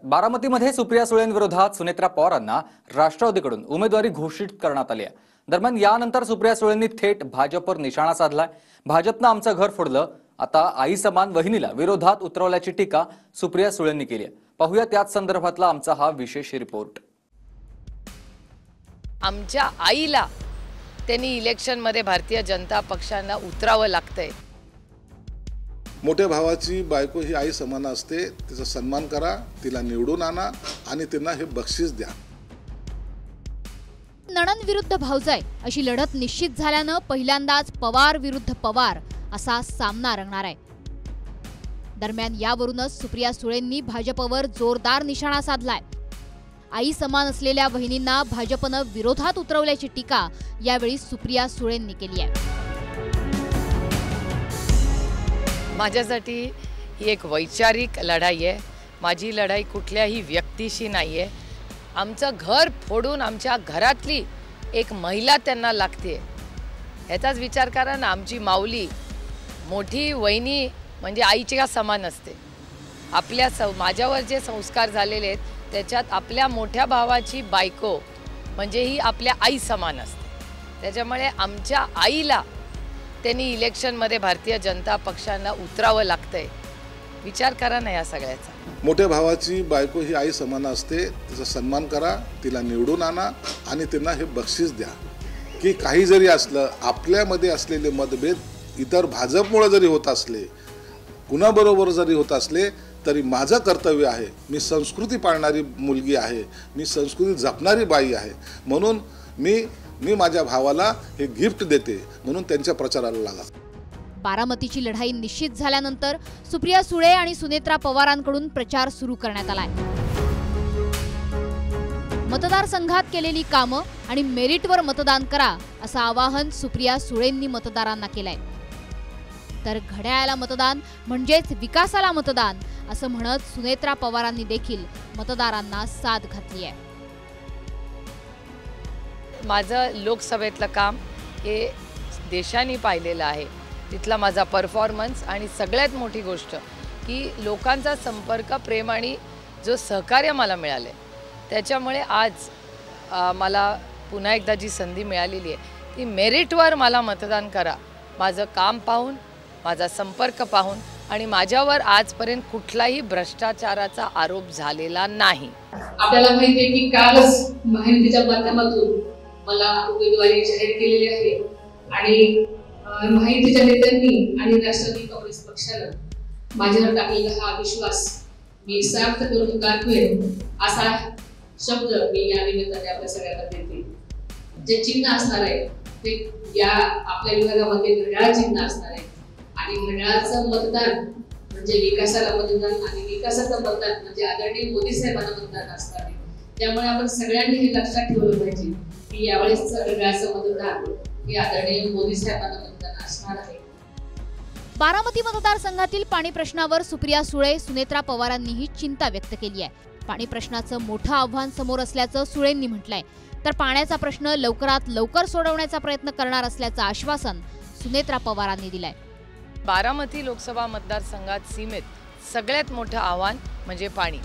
बारामतीमध्ये सुप्रिया सुळेंविरोधात सुनेत्रा पवारांना राष्ट्रवादीकडून उमेदवारी घोषित करण्यात आली आहे। दरम्यान यानंतर सुप्रिया सुळेंनी थेट भाजपवर निशाणा साधलाय। भाजपनं आमचं घर फोडलं, आता आई समान वहिनीला विरोधात उतरवल्याची टीका सुप्रिया सुळेंनी केली आहे। पाहूया त्याच संदर्भातला आमचा हा विशेष रिपोर्ट। आमच्या आईला त्यांनी इलेक्शनमध्ये भारतीय जनता पक्षाला उतरावं लागतंय। मोठ्या भावाची बायको ही आई समान असते, तिचा सन्मान करा, तिला निवडून आणा आणि त्यांना हे बक्षीस द्या। नणंद विरुद्ध भाऊजाई अशी लढत निश्चित झाल्यानं पहिल्यांदाच पवार विरुद्ध पवार असा सामना रंगणार आहे। दरम्यान यावरूनच सुप्रिया सुळेंनी भाजपवर जोरदार निशाणा साधलाय। आई समान असलेल्या वहिनींना भाजपनं विरोधात उतरवल्याची टीका यावेळी सुप्रिया सुळेंनी केली आहे। माझ्यासाठी ही एक वैचारिक लढाई आहे। माझी लढाई कुठल्याही व्यक्तीशी नाही आहे। आमचं घर फोडून आमच्या घरातली एक महिला त्यांना लागते, याचाच विचार करा ना। आमची माऊली मोठी वहिनी म्हणजे आईच्या समान असते। माझ्यावर जे संस्कार झालेले आहेत त्याच्यात आपल्या मोठ्या भावाची बायको म्हणजे ही आपल्या आई समान असते। त्याच्यामुळे आमच्या आईला त्यांनी इलेक्शनमध्ये भारतीय जनता पक्षाला उतरावं लागतंय। विचार करा ना या सगळ्याचा। मोठ्या भावाची बायको ही आई समान असते, तिचा सन्मान करा, तिला निवडून आणा आणि त्यांना हे बक्षीस द्या। की काही जरी असलं, आपल्यामध्ये असलेले मतभेद इतर भाजपमुळे जरी होत असले, कुणाबरोबर जरी होत असले तरी माझं कर्तव्य आहे, मी संस्कृती पाळणारी मुलगी आहे, मी संस्कृती जपणारी बाई आहे, म्हणून मी माझ्या भावाला हे गिफ्ट देते, म्हणून त्यांच्या प्रचाराला लागा। बारामतीची लढाई निश्चित झाल्यानंतर सुप्रिया सुळे आणि सुनेत्रा पवारांकडून प्रचार सुरू करण्यात आलाय। मतदारसंघात केलेली कामं आणि मेरिटवर मतदान करा असं आवाहन सुप्रिया सुळेंनी मतदारांना केलंय। तर घड्याळाला मतदान म्हणजेच विकासाला मतदान असं म्हणत सुनेत्रा पवारांनी देखील मतदारांना साथ घातली आहे। माझं लोकसभेतलं काम हे देशाने पाहिलेलं आहे। तिथला माझा परफॉर्मन्स आणि सगळ्यात मोठी गोष्ट की लोकांचा संपर्क, प्रेम आणि जो सहकार्य मला मिळाले, त्याच्यामुळे आज मला पुन्हा एकदा जी संधी मिळालेली आहे ती मेरिटवर मला मतदान करा। माझं काम पाहून, माझा संपर्क पाहून आणि माझ्यावर आजपर्यंत कुठलाही भ्रष्टाचाराचा आरोप झालेला नाही। आपल्याला माहिती आहे की कालच माहितीच्या माध्यमातून मला उमेदवारी जाहीर केलेली आहे आणि माहितीच्या नेत्यांनी आणि राष्ट्रवादी काँग्रेस पक्षानं माझ्यावर टाकलेला हा विश्वास मी सार्थ करून दाखवेन असा शब्द मी या निमित्ताने आपल्या सगळ्यांना देते। जे चिन्ह असणार आहे ते या आपल्या विभागामध्ये घड्याळ चिन्ह असणार आहे आणि घड्याळाचं मतदान म्हणजे विकासाला मतदान आणि विकासाचं मतदान म्हणजे आदरणीय मोदी साहेबांना मतदान असणार आहे। त्यामुळे आपण सगळ्यांनी हे लक्षात ठेवलं पाहिजे की यावेळेस घड्याळाचं मतदान हे आदरणीय मोदी साहेबांना मतदान असणार आहे। बारामती मतदारसंघातील पाणी प्रश्नावर सुप्रिया सुळे, सुनेत्रा पवारांनीही चिंता व्यक्त केली आहे। पाणी प्रश्नाचं मोठं आव्हान समोर असल्याचं सुळेंनी म्हटलंय, तर पाण्याचा प्रश्न लवकरात लवकर सोडवण्याचा प्रयत्न करणार असल्याचं आश्वासन सुनेत्रा पवारांनी दिलंय। बारामती लोकसभा मतदारसंघात सीमेत सगळ्यात मोठं आव्हान म्हणजे पाणी।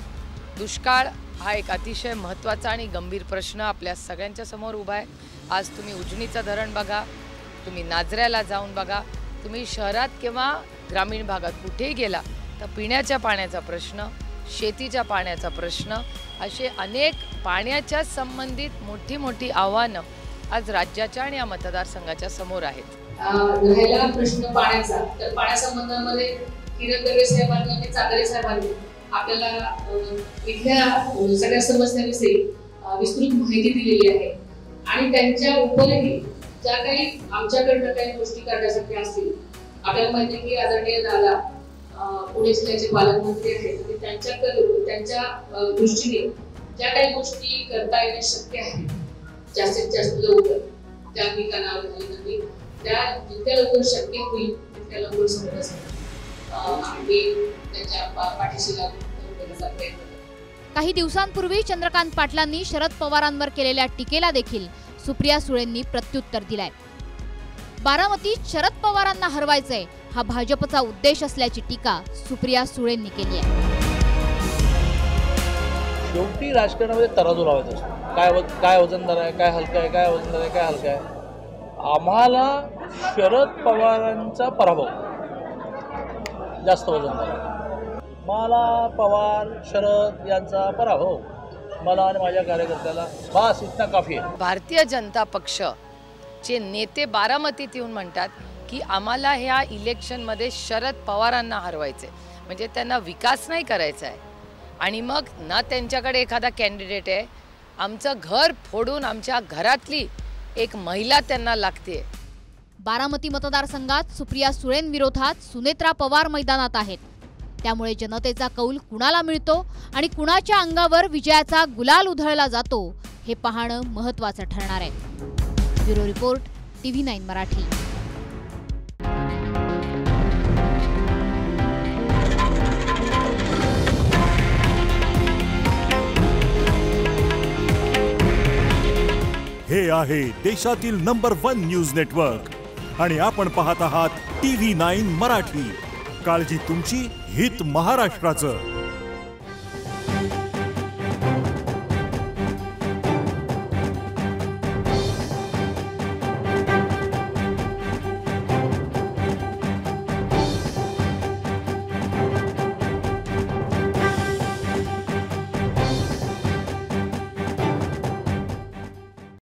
दुष्काळ हा एक अतिशय महत्त्वाचा आणि गंभीर प्रश्न आपल्या सगळ्यांच्या समोर उभा आहे। आज तुम्ही उजनीचं धरण बघा, तुम्ही नाझऱ्याला जाऊन बघा, तुम्ही शहरात किंवा ग्रामीण भागात कुठेही गेला तर पिण्याच्या पाण्याचा प्रश्न, शेतीच्या पाण्याचा प्रश्न, असे अनेक पाण्याच्या संबंधित मोठी आव्हानं आज राज्याच्या आणि या मतदारसंघाच्या समोर आहेत। राहिला प्रश्न पाण्याचा, तर पाण्याच्या संबंधामध्ये किरण दर्वे साहेबांनी आणि चांदरे साहेबांनी आपल्याला इथल्या सगळ्या समस्यांविषयी विस्तृत माहिती दिलेली आहे आणि त्यांच्या उपरही ज्या काही आमच्याकडनं काही गोष्टी करण्यासाठी असतील, आपल्याला माहिती आहे की आदरणीय दादा पुणे जिल्ह्याचे पालकमंत्री आहेत आणि त्यांच्या दृष्टीने ज्या काही गोष्टी करता येणे शक्य आहे जास्तीत जास्त लवकर त्या ठिकाणावर झाली त्या जितक्या लवकर शक्य होईल तितक्या लवकर समजण्यासाठी आम्ही त्यांच्या पाठीशी लागण्याचा प्रयत्न करतो। काही दिवसांपूर्वी चंद्रकांत पाटलांनी शरद पवारांवर केलेल्या टीकेला देखील सुप्रिया सुळेंनी प्रत्युत्तर दिलंय। बारामतीत शरद पवारांना हरवायचंय हा भाजपचा उद्देश असल्याची टीका सुप्रिया सुळेंनी केली आहे। शेवटी राजकारणामध्ये तराजू लावायचा असतो. काय वजनदार आहे, काय हलका आहे, काय वजनदार आहे, काय हलका आहे. आम्हाला शरद पवारांचा पराभव जास्त वजनदार आहे. मला पवार शरद यांचा पराभव मला आणि माझ्या कार्यकर्त्याला बस इतना काफी आहे. भारतीय जनता पक्षचे नेते बारामतीत येऊन म्हणतात की आम्हाला ह्या इलेक्शनमध्ये शरद पवारांना हरवायचे, म्हणजे त्यांना विकास नाही करायचा आहे. आणि मग ना त्यांच्याकडे एखादा कॅन्डिडेट आहे, आमचं घर फोडून आमच्या घरातली एक महिला त्यांना लागते. बारामती मतदारसंघात सुप्रिया सुळेंविरोधात सुनेत्रा पवार मैदानात आहेत. त्यामुळे जनतेचा कौल कुणाला मिळतो आणि कुणाच्या अंगावर विजयाचा गुलाल उधळला जातो हे पाहणं महत्त्वाचं ठरणार आहे. Bureau report TV9 Marathi. हे आहे देशातील नंबर 1 न्यूज नेटवर्क आणि आपण पाहत आहात TV9 मराठी. काळजी तुमची, हित महाराष्ट्राचं.